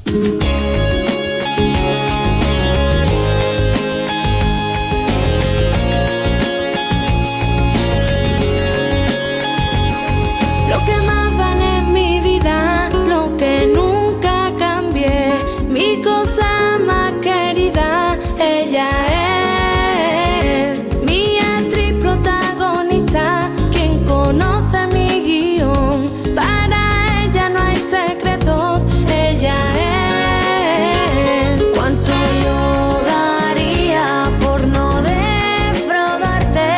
Lo que más vale en mi vida, lo que nunca cambié, mi cosa más querida, ella es mi actriz protagonista, quien conoce mi guión. Para ella no hay secretos, ella es. Cuánto yo daría por no defraudarte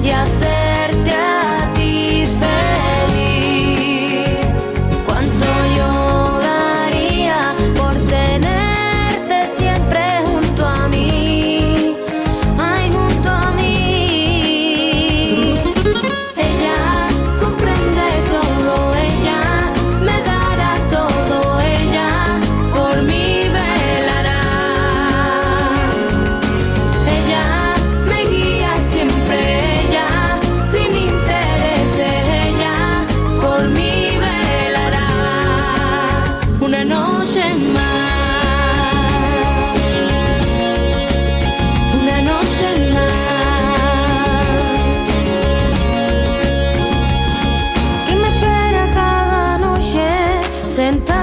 y hacerte a ti feliz. Cuánto yo daría por tenerte siempre junto a mí, ay, junto a mí. Ella comprende todo, ella me dará todo, ella por mí velará. Ella me guía siempre, ella sin intereses, ella por mí velará. Una noche más, una noche más, y me espera cada noche sentada